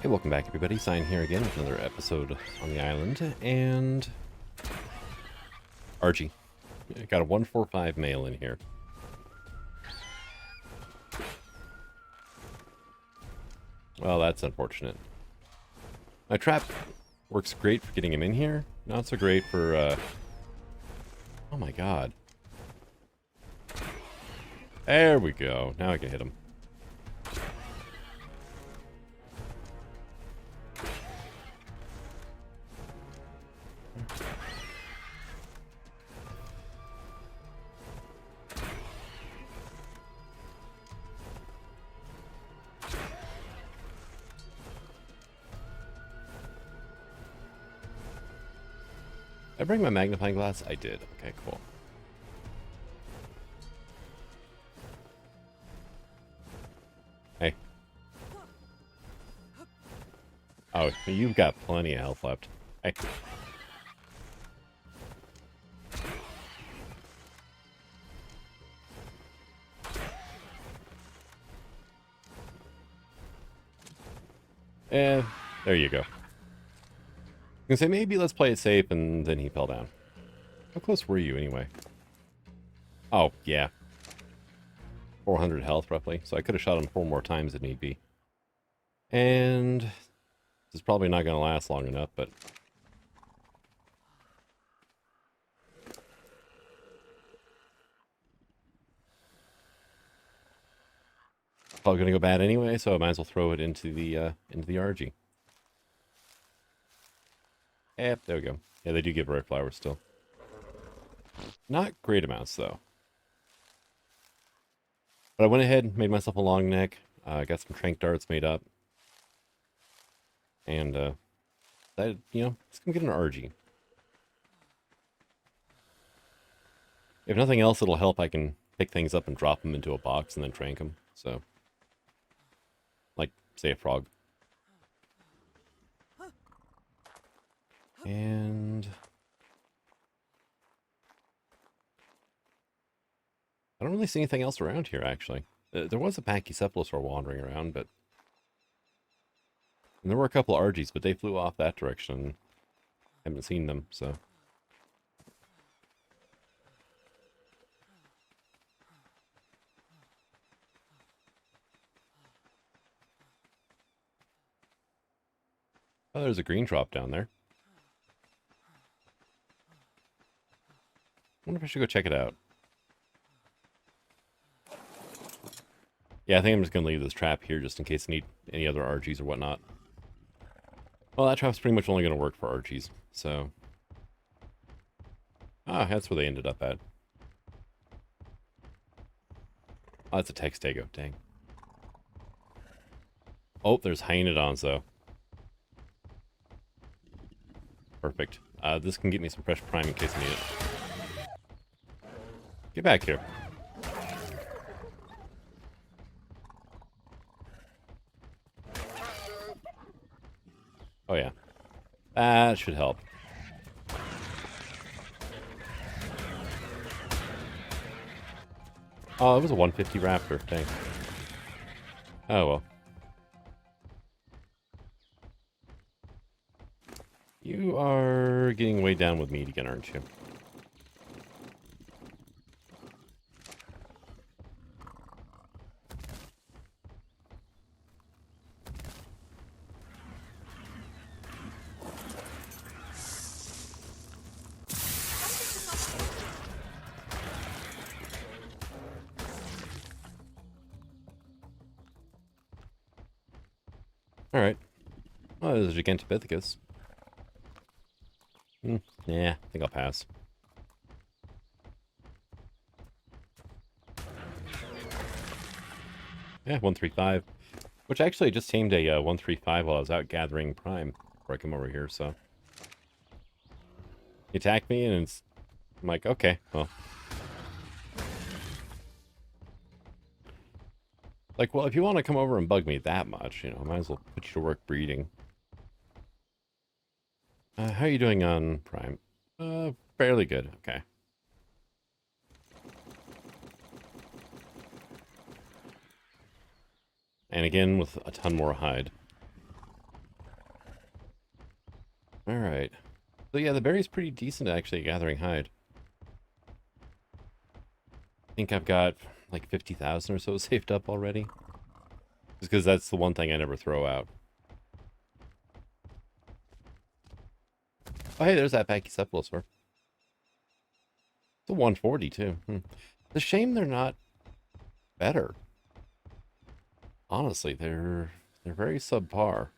Hey, welcome back everybody. Sign here again with another episode on the island, and Archie. Got a 145 male in here. Well, that's unfortunate. My trap works great for getting him in here, not so great for, oh my god. There we go. Now I can hit him. Did I bring my magnifying glass? I did. Okay, cool. Hey. Oh, you've got plenty of health left. Hey. Eh, there you go. I was gonna say, maybe let's play it safe, and then he fell down. How close were you, anyway? Oh, yeah. 400 health, roughly. So I could have shot him 4 more times if need be. And this is probably not going to last long enough, but... probably going to go bad anyway, so I might as well throw it into the RG. Yep, there we go. Yeah, they do give rare flowers still. Not great amounts, though. But I went ahead and made myself a long neck. Got some trank darts made up. And, that, you know, it's going to get an RG. If nothing else, it'll help. I can pick things up and drop them into a box and then trank them. So, like, say a frog. And I don't really see anything else around here, actually. There was a Pachycephalosaur wandering around, but... and there were a couple of RGs, but they flew off that direction. Haven't seen them, so... oh, there's a green drop down there. I wonder if I should go check it out. Yeah, I think I'm just going to leave this trap here just in case I need any other RGs or whatnot. Well, that trap's pretty much only going to work for RGs, so... ah, that's where they ended up at. Oh, that's a Textago, dang. Oh, there's Hyenodons, though. Perfect. This can get me some fresh prime in case I need it. Get back here. Oh, yeah. That should help. Oh, it was a 150 Raptor. Dang. Oh, well. You are getting way down with meat again, aren't you? Alright. Oh, there's a Gigantopithecus. Yeah, I think I'll pass. Yeah, 135. Which actually I just tamed a 135 while I was out gathering prime before I come over here, so... he attacked me and it's... I'm like, okay, well... like, well, if you want to come over and bug me that much, you know, I might as well put you to work breeding. How are you doing on prime? Fairly good, okay. And again, with a ton more hide. Alright. So yeah, the berry's pretty decent actually at gathering hide. I think I've got like 50,000 or so saved up already. Just because that's the one thing I never throw out. Oh hey, there's that Pachycephalosaur. It's a 140 too. It's a shame they're not better. Honestly, they're very subpar.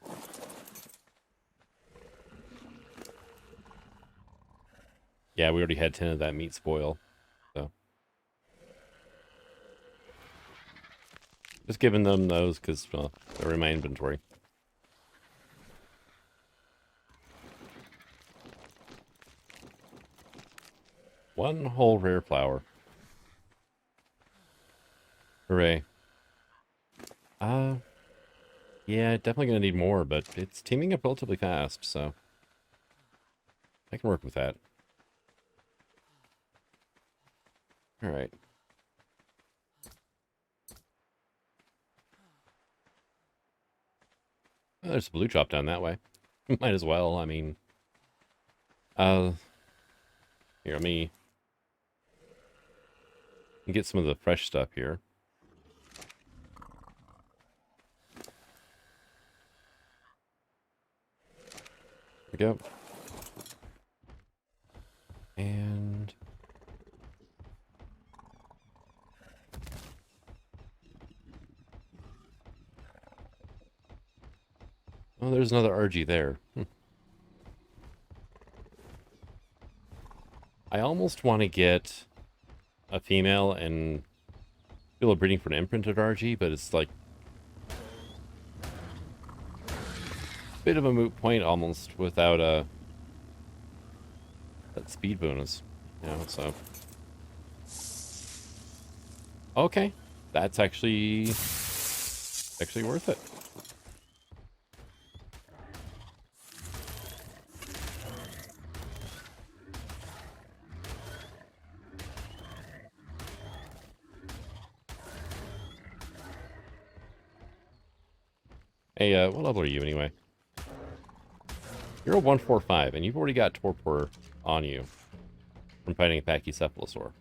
Yeah, we already had 10 of that meat spoil. So just giving them those because they're in my inventory. One whole rare flower. Hooray. Yeah, definitely gonna need more, but it's teaming up relatively fast, so I can work with that. Alright. Oh, there's a blue chop down that way. Might as well, I mean... Here, let me get some of the fresh stuff here. There we go. And... oh, there's another RG there. I almost want to get a female and do a breeding for an imprinted RG, but it's like a bit of a moot point almost without that speed bonus, you know, so. Okay, that's actually worth it. Hey, what level are you anyway? You're a 145, and you've already got torpor on you from fighting a Pachycephalosaur.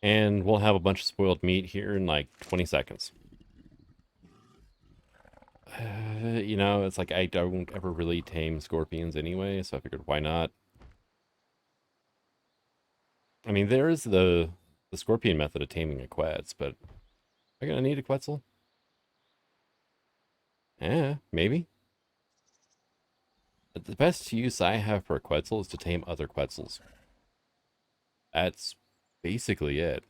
And we'll have a bunch of spoiled meat here in like 20 seconds. You know, it's like I don't ever really tame scorpions anyway, so I figured why not? I mean, there is the scorpion method of taming a Quetz, but am I gonna need a Quetzal? Yeah, maybe. But the best use I have for a Quetzal is to tame other Quetzals. That's basically it.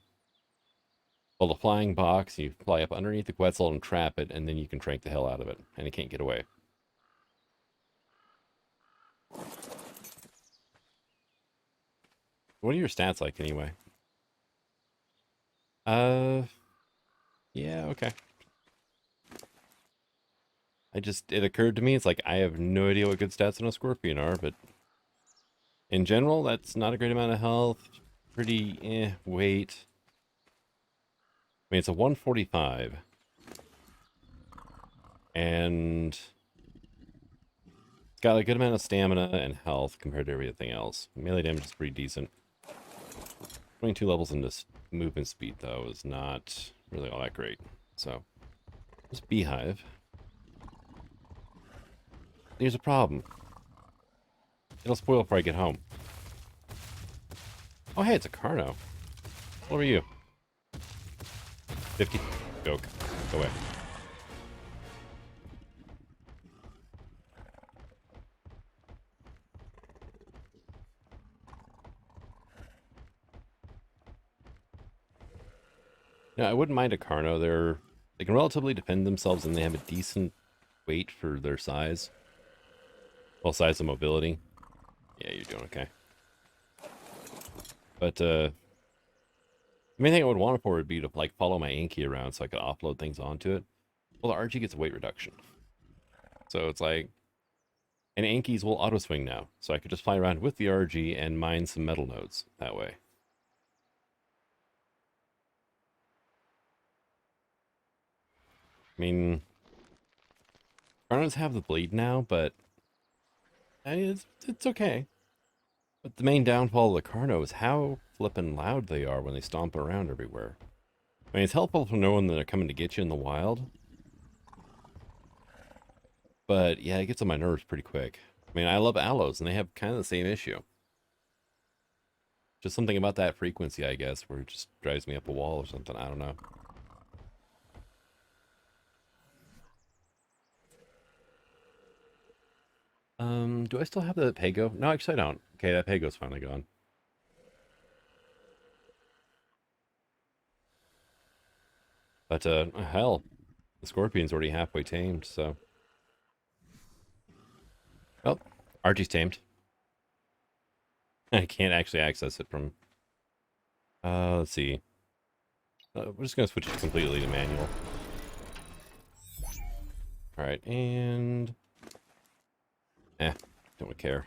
Well, the flying box, you fly up underneath the Quetzal and trap it, and then you can trank the hell out of it, and it can't get away. What are your stats like, anyway? Yeah, okay. It occurred to me, it's like, I have no idea what good stats on a Scorpion are, but in general, that's not a great amount of health. Pretty, weight. I mean, it's a 145. And it's got a good amount of stamina and health compared to everything else. Melee damage is pretty decent. 22 levels in this movement speed, though, is not really all that great. So, this beehive. Here's a problem. It'll spoil before I get home. Oh, hey, it's a Carno. What are you? 50. Joke. Go away. No, I wouldn't mind a Carno. They can relatively defend themselves and they have a decent weight for their size. Well, size and mobility. Yeah, you're doing okay. But, the main thing I would want it for would be to, like, follow my Anki around so I could offload things onto it. Well, the RG gets a weight reduction. So it's like, and Ankies will auto swing now. So I could just fly around with the RG and mine some metal nodes that way. I mean, Carnos have the bleed now, but I mean, it's okay. But the main downfall of the Carno is how flippin' loud they are when they stomp around everywhere. I mean, it's helpful for knowing that they're coming to get you in the wild. But yeah, it gets on my nerves pretty quick. I mean, I love aloes, and they have kind of the same issue. Just something about that frequency, I guess, where it just drives me up a wall or something. I don't know. Do I still have the Pago? No, actually I don't. Okay, that Pago's finally gone. But, hell, the Scorpion's already halfway tamed, so... Well, Archie's tamed. I can't actually access it from... let's see. We're just gonna switch it completely to manual. Alright, and... don't care.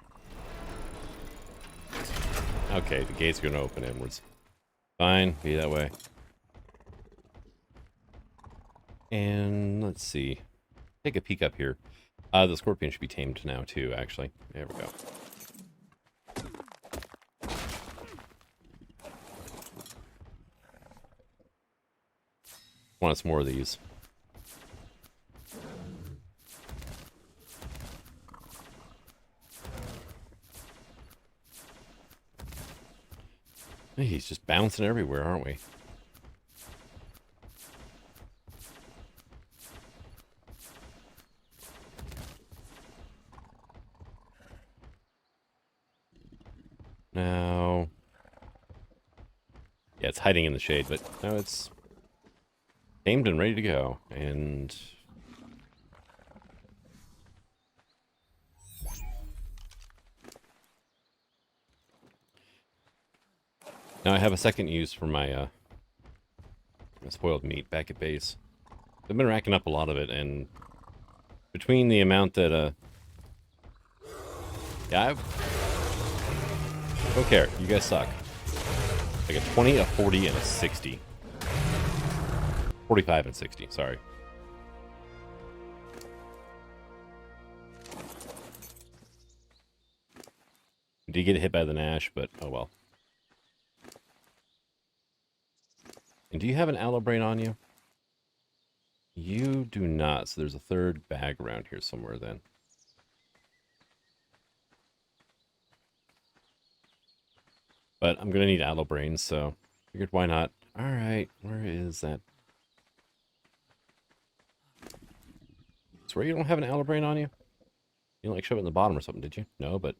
Okay, the gate's gonna open inwards. Fine, be that way. And let's see. Take a peek up here. The Scorpion should be tamed now too, actually. There we go. Want some more of these. Hey, he's just bouncing everywhere, aren't we? Now... Yeah, it's hiding in the shade, but now it's tamed and ready to go. And... now I have a second use for my spoiled meat back at base. I've been racking up a lot of it, and between the amount that yeah, I don't care. You guys suck. Like a 20, a 40, and a 60. 45 and 60, sorry. Did get hit by the Nash, but oh well. And do you have an aloe brain on you? You do not, so there's a third bag around here somewhere then. But I'm gonna need aloe brains, so figured why not. Alright, where is that? Swear you don't have an aloe brain on you? You didn't like shove it in the bottom or something, did you? No, but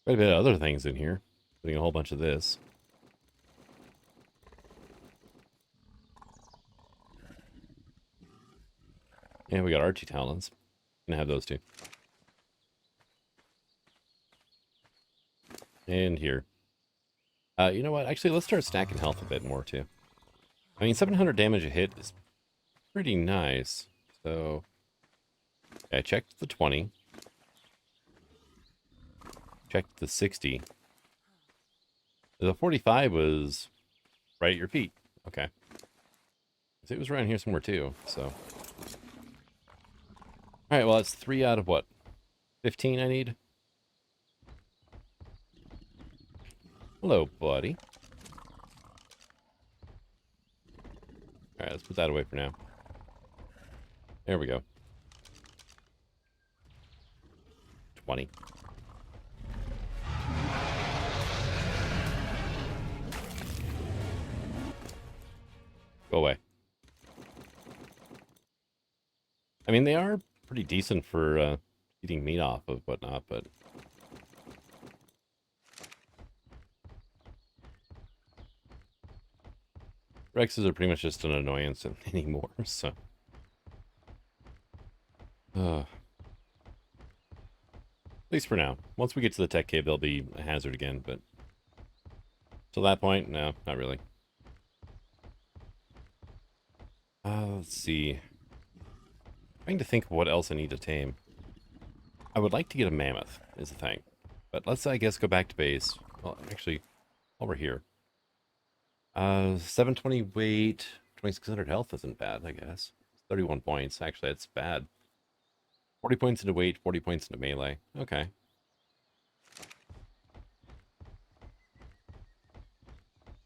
quite a bit of other things in here. Putting a whole bunch of this. Yeah, we got Archie talons. Gonna have those too. And here. You know what? Actually, let's start stacking health a bit more too. I mean, 700 damage a hit is pretty nice. So, yeah, I checked the 20. Checked the 60. The 45 was right at your feet. Okay. It was around here somewhere too, so. Alright, well, that's 3 out of what? 15 I need? Hello, buddy. Alright, let's put that away for now. There we go. 20. Go away. I mean, they are pretty decent for eating meat off of whatnot, but... Rexes are pretty much just an annoyance anymore, so... At least for now. Once we get to the tech cave, they'll be a hazard again, but... Till that point, no, not really. Let's see. Trying to think of what else I need to tame. I would like to get a mammoth, is the thing. But let's, I guess, go back to base. Well, actually, over here. 720 weight, 2600 health isn't bad, I guess. 31 points. Actually, that's bad. 40 points into weight, 40 points into melee. Okay.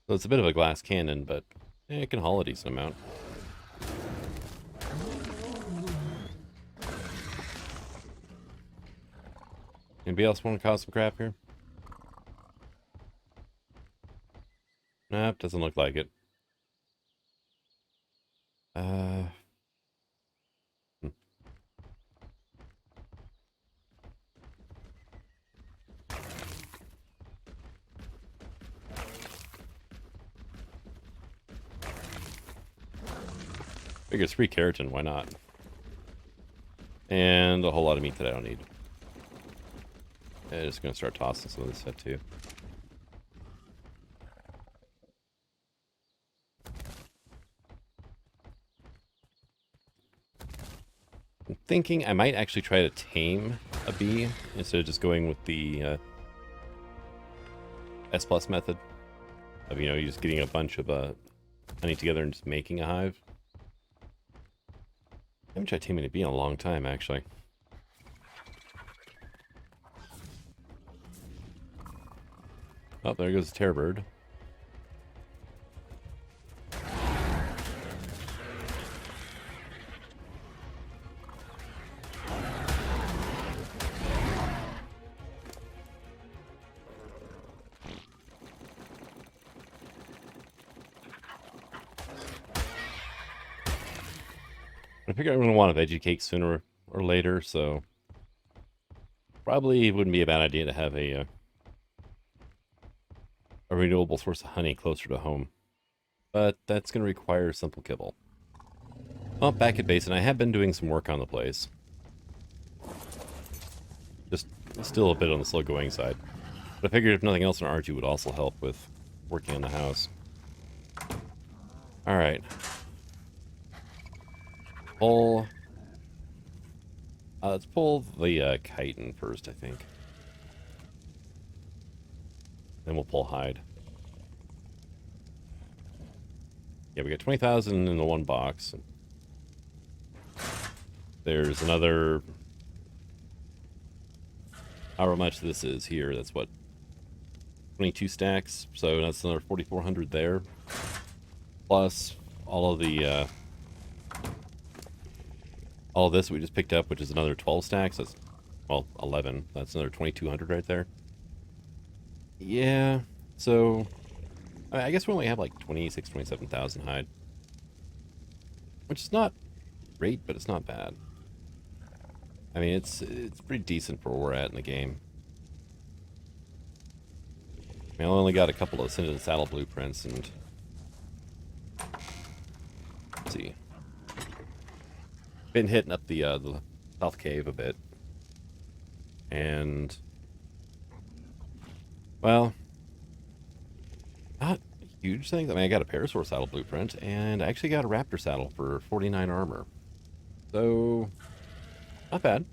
So it's a bit of a glass cannon, but it can haul a decent amount. Anybody else want to cause some crap here? Nope, doesn't look like it. Hmm. Figure 3 keratin, why not? And a whole lot of meat that I don't need. I'm just going to start tossing some of this stuff too. I'm thinking I might actually try to tame a bee instead of just going with the S+ method of, you know, you just getting a bunch of honey together and just making a hive. I haven't tried taming a bee in a long time, actually. Oh, there goes the terrorbird. I figure I'm going to want a veggie cake sooner or later, so probably wouldn't be a bad idea to have a renewable source of honey closer to home. But that's going to require simple kibble. Well, back at base, and I have been doing some work on the place. Just still a bit on the slow going side. But I figured if nothing else, an RG would also help with working on the house. Alright. Let's pull the chitin first, I think. Then we'll pull hide. Yeah, we got 20,000 in the one box. There's another... however much this is here, that's what? 22 stacks, so that's another 4,400 there. Plus all of the... all of this we just picked up, which is another 12 stacks. That's, well, 11. That's another 2,200 right there. Yeah, so... I guess we only have like 26, 27,000 hide. Which is not great, but it's not bad. I mean, it's pretty decent for where we're at in the game. I mean, I only got a couple of Ascended Saddle blueprints, and... let's see. Been hitting up the South Cave a bit. And... well... not huge things. I mean, I got a Parasaur saddle blueprint, and I actually got a Raptor saddle for 49 armor. So, not bad.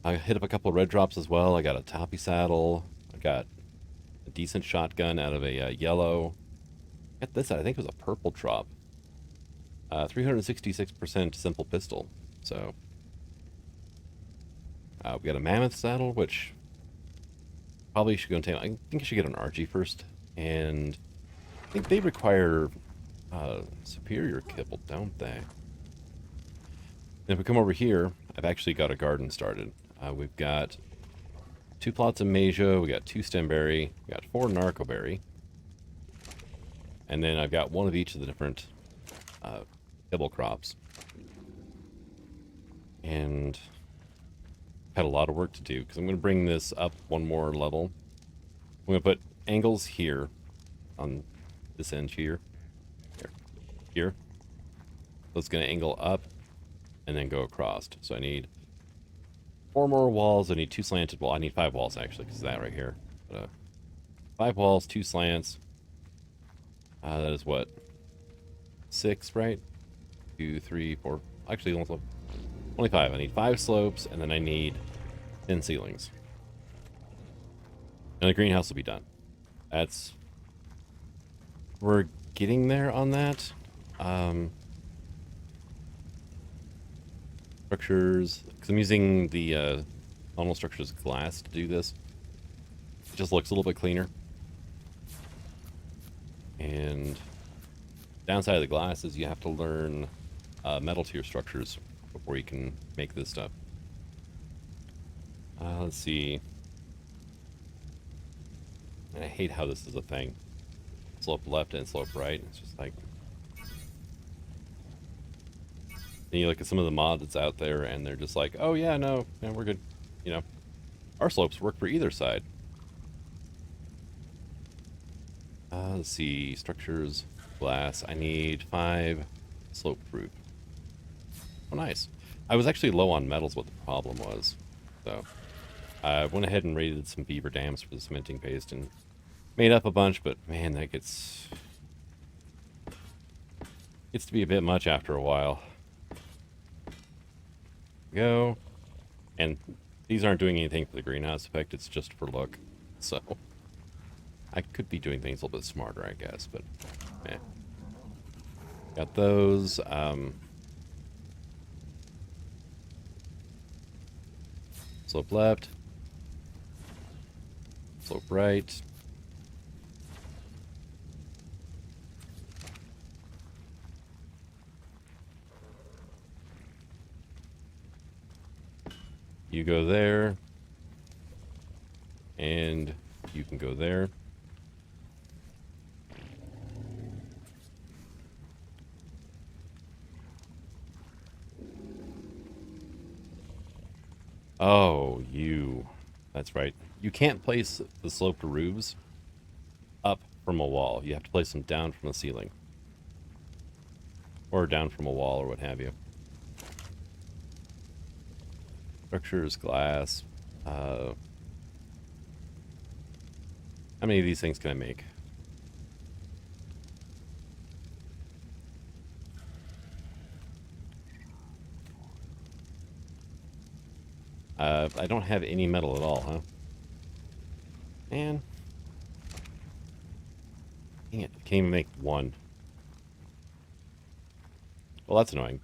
I hit up a couple of red drops as well. I got a Toppy saddle. I got a decent shotgun out of a yellow. Got this, I think it was a purple drop. 366% simple pistol. So, we got a mammoth saddle, which probably should go and tame. I think I should get an RG first. And I think they require superior kibble, don't they? And if we come over here, I've actually got a garden started. We've got 2 plots of Masia, we got 2 stemberry, we got 4 narcoberry. And then I've got 1 of each of the different kibble crops. And I've had a lot of work to do, because I'm going to bring this up 1 more level. I'm going to put angles here on this end here. Here. So it's going to angle up and then go across. So I need 4 more walls. I need 2 slanted walls. I need 5 walls, actually, because that right here. But, 5 walls, 2 slants. That is what? 6, right? 2, 3, 4. Actually, only 5. I need 5 slopes, and then I need 10 ceilings. And the greenhouse will be done. We're getting there on that. Structures, because I'm using the Nominal Structures glass to do this. It just looks a little bit cleaner. And downside of the glass is you have to learn metal tier structures before you can make this stuff. Let's see. And I hate how this is a thing. Slope left and slope right. It's just like... Then you look at some of the mods that's out there, and they're just like, oh yeah, no, we're good. You know, our slopes work for either side. Let's see, structures, glass. I need 5 slope proof. Oh, nice. I was actually low on metals, what the problem was. So, I went ahead and raided some beaver dams for the cementing paste and made up a bunch, but man, that gets to be a bit much after a while. Go. And these aren't doing anything for the greenhouse effect, it's just for look. So I could be doing things a little bit smarter, I guess, but eh. Got those. Slope left. Slope right. You go there, and you can go there. Oh, that's right. You can't place the sloped roofs up from a wall. You have to place them down from a ceiling. Or down from a wall, or what have you. Structures, glass. How many of these things can I make? I don't have any metal at all, huh? Man. Dang it, I can't even make 1. Well, that's annoying.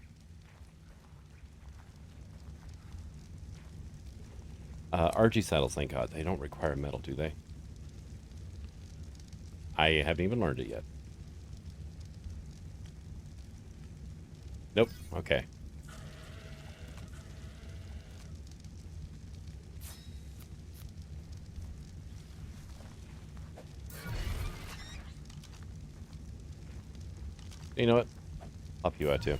RG saddles, thank God. They don't require metal, do they? I haven't even learned it yet. Nope. Okay. You know what? I'll help you out too.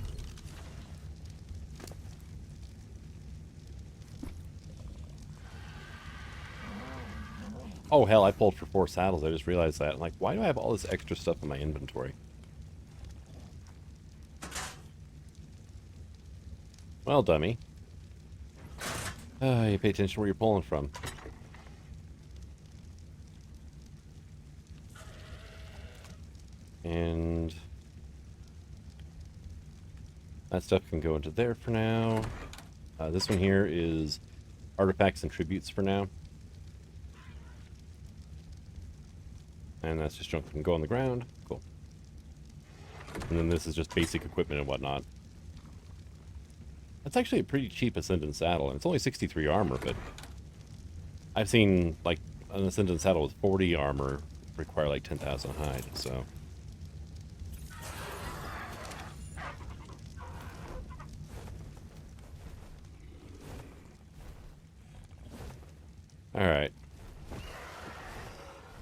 Oh hell, I pulled for 4 saddles. I just realized that. I'm like, why do I have all this extra stuff in my inventory? Well, dummy. You pay attention to where you're pulling from. And that stuff can go into there for now. This one here is artifacts and tributes for now. And that's just junk that can go on the ground. Cool. And then this is just basic equipment and whatnot. That's actually a pretty cheap Ascendant saddle, and it's only 63 armor, but I've seen, like, an Ascendant saddle with 40 armor require, like, 10,000 hide, so... Alright.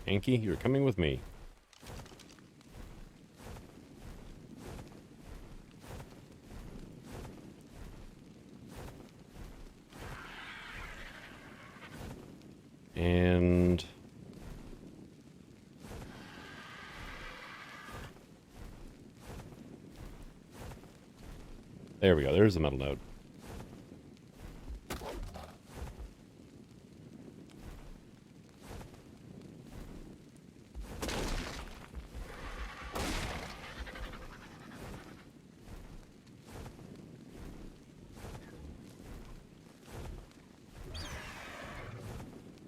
Yankee, you're coming with me. And... there we go, there's the metal node.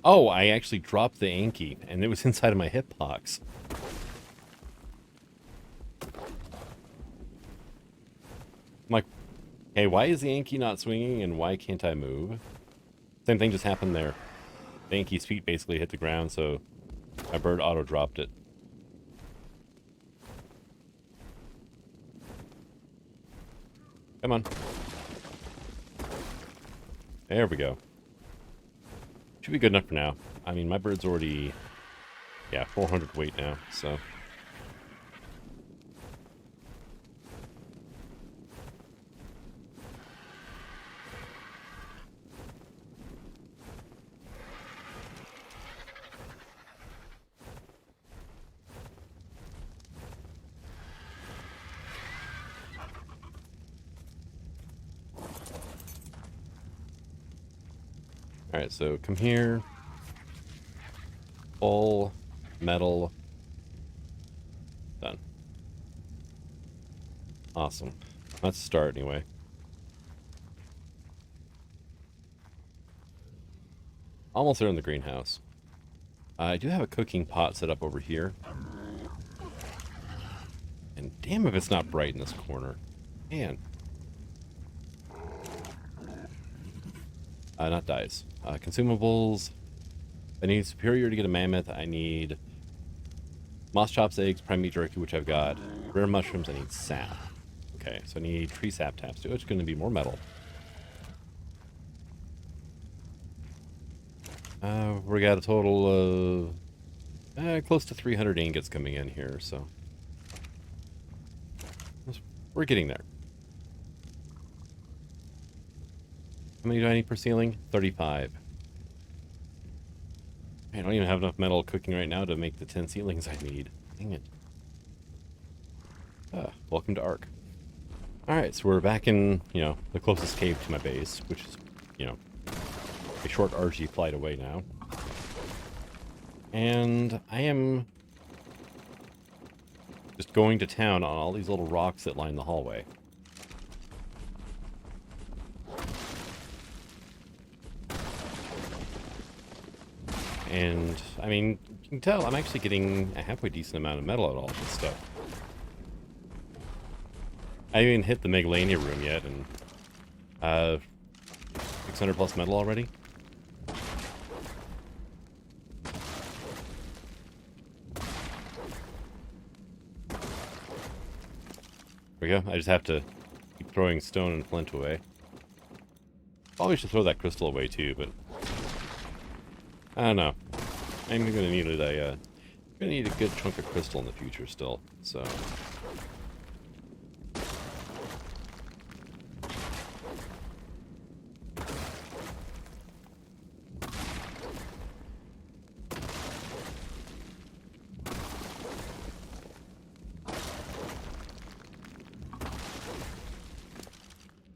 Oh, I actually dropped the Anki, and it was inside of my hitbox. I'm like, hey, why is the Anki not swinging, and why can't I move? Same thing just happened there. The Anki's feet basically hit the ground, so my bird auto-dropped it. Come on. There we go. Should be good enough for now. I mean, my bird's already, yeah, 400 weight now, so. Alright, so come here. Full metal. Done. Awesome. Let's start anyway. Almost there in the greenhouse. I do have a cooking pot set up over here. And damn if it's not bright in this corner. Man. Not dies. Consumables. I need superior to get a mammoth. I need moss chops, eggs, prime meat jerky, which I've got. Rare mushrooms. I need sap. Okay, so I need tree sap taps too. It's going to be more metal. We got a total of close to 300 ingots coming in here, so we're getting there. How many do I need per ceiling? 35. I don't even have enough metal cooking right now to make the 10 ceilings I need. Dang it. Welcome to Ark. Alright, so we're back in, you know, the closest cave to my base, which is, you know, a short RG flight away now. And I am just going to town on all these little rocks that line the hallway. And, I mean, you can tell I'm actually getting a halfway decent amount of metal out of all this stuff. I haven't even hit the Megalania room yet, and 600 plus metal already. There we go. I just have to keep throwing stone and flint away. Probably should throw that crystal away too, but I don't know. I'm gonna need a good chunk of crystal in the future still. So.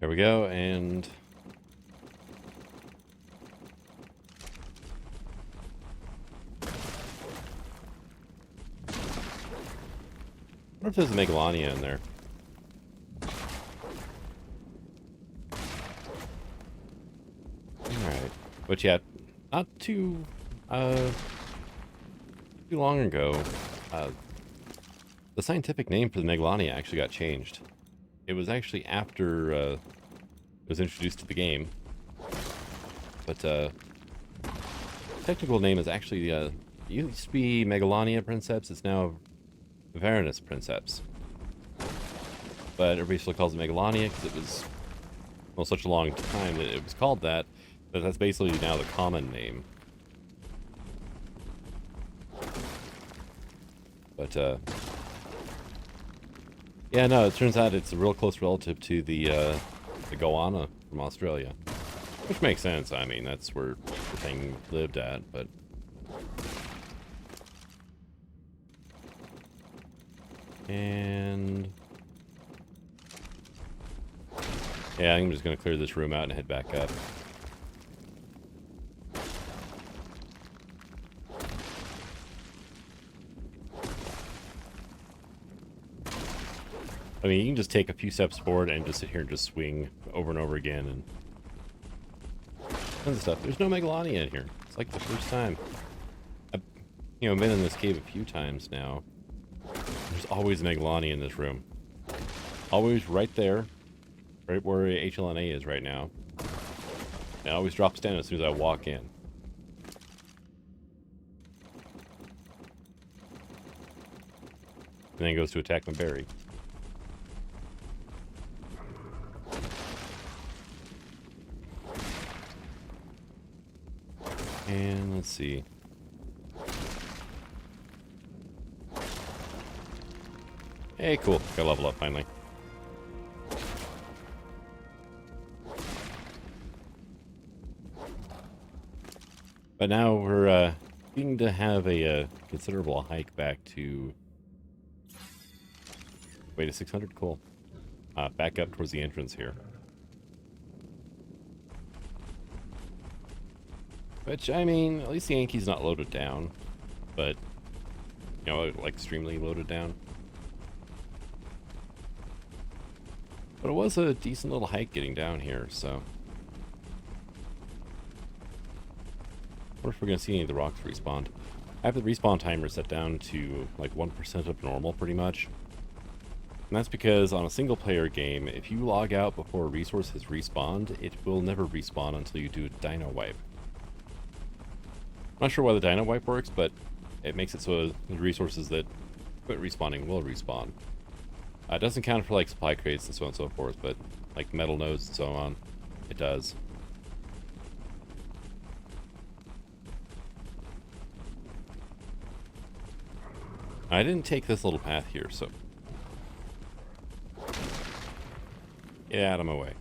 There we go, and I wonder if there's a Megalania in there. Alright. But yeah, not too long ago, the scientific name for the Megalania actually got changed. It was actually after it was introduced to the game. But technical name is actually it used to be Megalania Princeps, it's now Varanus Princeps. But everybody still calls it Megalania because it was, well, such a long time that it was called that, but that's basically now the common name. But, yeah, no, it turns out it's a real close relative to the goanna from Australia. Which makes sense, I mean, that's where the thing lived at, but... And... yeah, I'm just going to clear this room out and head back up. I mean, you can just take a few steps forward and just sit here and just swing over and over again and tons of stuff. There's no Megalania in here, It's like the first time. I've, been in this cave a few times now. There's always Megalani in this room. Always right there. Right where HLNA is right now. And it always drops down as soon as I walk in. And then goes to attack my berry. And let's see. Hey, cool. Got level up finally. But now we're beginning to have a considerable hike back to... Wait, to 600? Cool. Back up towards the entrance here. Which, I mean, at least the Yankee's not loaded down. But, like extremely loaded down. But it was a decent little hike getting down here, so... I wonder if we're going to see any of the rocks respawn. I have the respawn timer set down to like 1% of normal, pretty much. And that's because on a single player game, if you log out before a resource has respawned, it will never respawn until you do a dino wipe. I'm not sure why the dino wipe works, but it makes it so the resources that quit respawning will respawn. It doesn't count for like supply crates and so on and so forth, but like metal nodes and so on, it does. I didn't take this little path here, so... Get out of my way.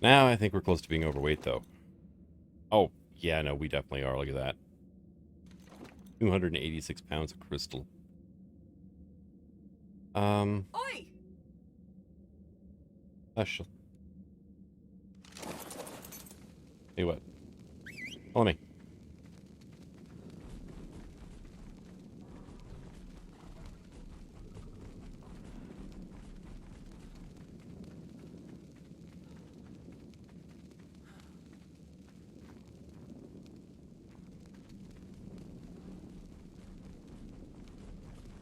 Now I think we're close to being overweight, though. Oh, yeah, no, we definitely are. Look at that. 286 pounds of crystal. Oi! Hush. Hey, what? Follow me.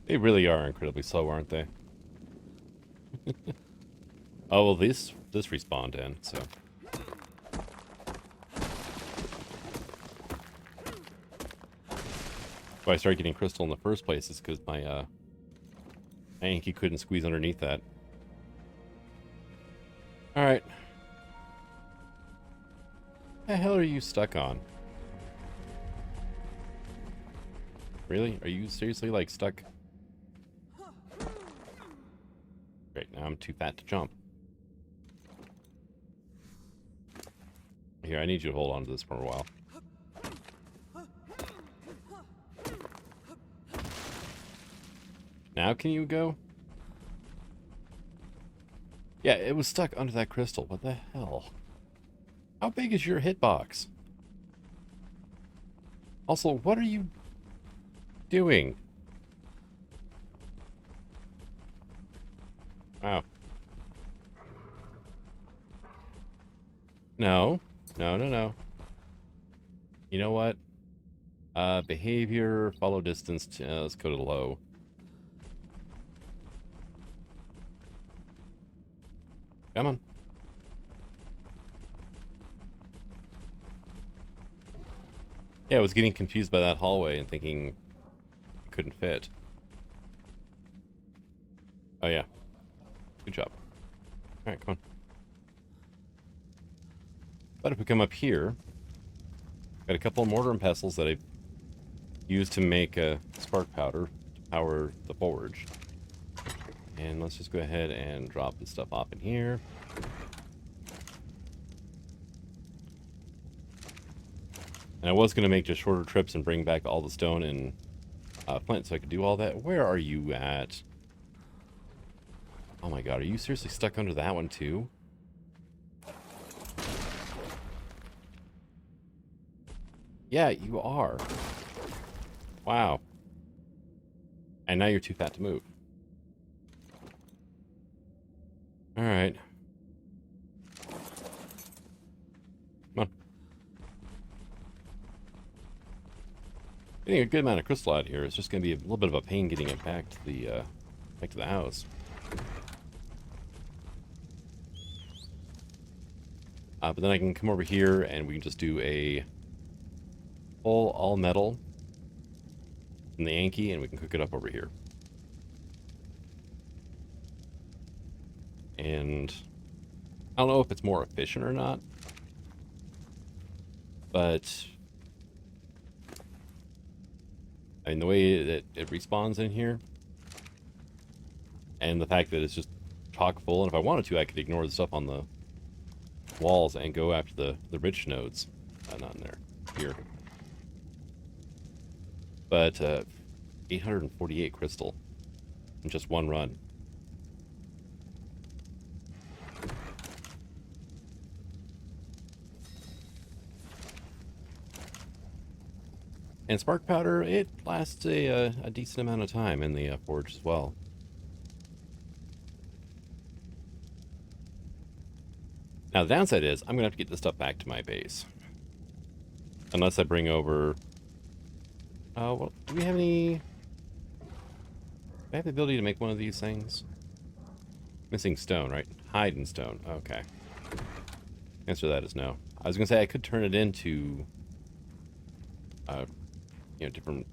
They really are incredibly slow, aren't they? Oh, well, this respawned in, so... Why I started getting crystal in the first place is because my Yankee couldn't squeeze underneath that. Alright. What the hell are you stuck on? Really? Are you seriously, like, stuck? Great, now I'm too fat to jump. Here, I need you to hold on to this for a while. Now can you go? Yeah, it was stuck under that crystal. What the hell? How big is your hitbox? Also, what are you doing? Wow. No. No, no, no. You know what? Behavior, follow distance, let's go to low. Come on. Yeah, I was getting confused by that hallway and thinking it couldn't fit. Oh yeah. Good job. Alright, come on. But if we come up here, got a couple of mortar and pestles that I've used to make a spark powder to power the forge. And let's just go ahead and drop this stuff off in here. And I was going to make just shorter trips and bring back all the stone and flint so I could do all that. Where are you at? Oh my god, are you seriously stuck under that one too? Yeah, you are. Wow. And now you're too fat to move. Alright. Come on. Getting a good amount of crystal out here. It's just going to be a little bit of a pain getting it back to the house. But then I can come over here and we can just do a full all metal from the Yankee, and we can cook it up over here. And I don't know if it's more efficient or not, but I mean, the way that it respawns in here, and the fact that it's just chock full, and if I wanted to, I could ignore the stuff on the walls and go after the rich nodes. Not in there. Here. But 848 crystal in just one run. And spark powder, it lasts a decent amount of time in the forge as well. Now, the downside is, I'm going to have to get this stuff back to my base. Unless I bring over... well, do we have any... Do I have the ability to make one of these things? Missing stone, right? Hide and stone. Okay. Answer to that is no. I was going to say I could turn it into... you know, different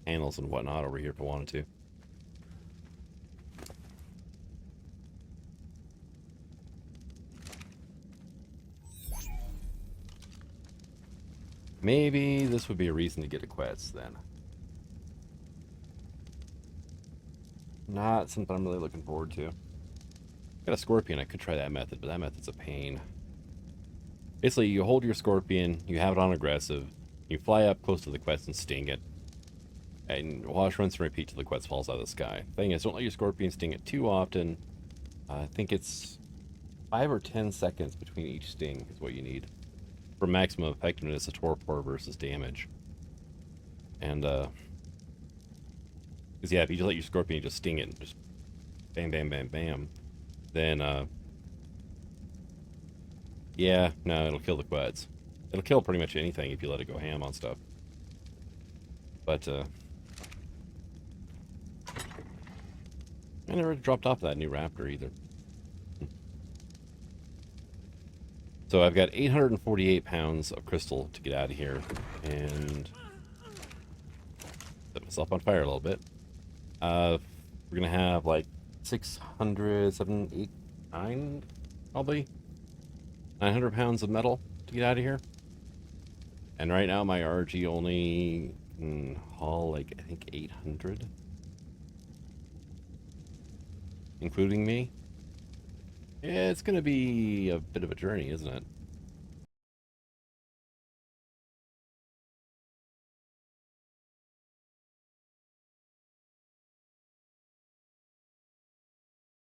panels and whatnot over here if I wanted to. Maybe this would be a reason to get a quest then. Not something I'm really looking forward to. Got a scorpion. I could try that method, but that method's a pain. Basically, you hold your scorpion, you have it on aggressive, you fly up close to the quest and sting it. And wash, rinse, and repeat till the quest falls out of the sky. Thing is, don't let your scorpion sting it too often. I think it's 5 or 10 seconds between each sting is what you need for maximum effectiveness of torpor versus damage. And, because, yeah, if you just let your scorpion just sting it and just bam, bam, bam, bam, then, yeah, no, it'll kill the queds. It'll kill pretty much anything if you let it go ham on stuff. But, I never dropped off that new raptor either. So I've got 848 pounds of crystal to get out of here, and set myself on fire a little bit. We're gonna have like 600, 7, 8, 9, probably 900 pounds of metal to get out of here. And right now my RG only can haul like, I think 800. Including me. Yeah, it's gonna be a bit of a journey, isn't it?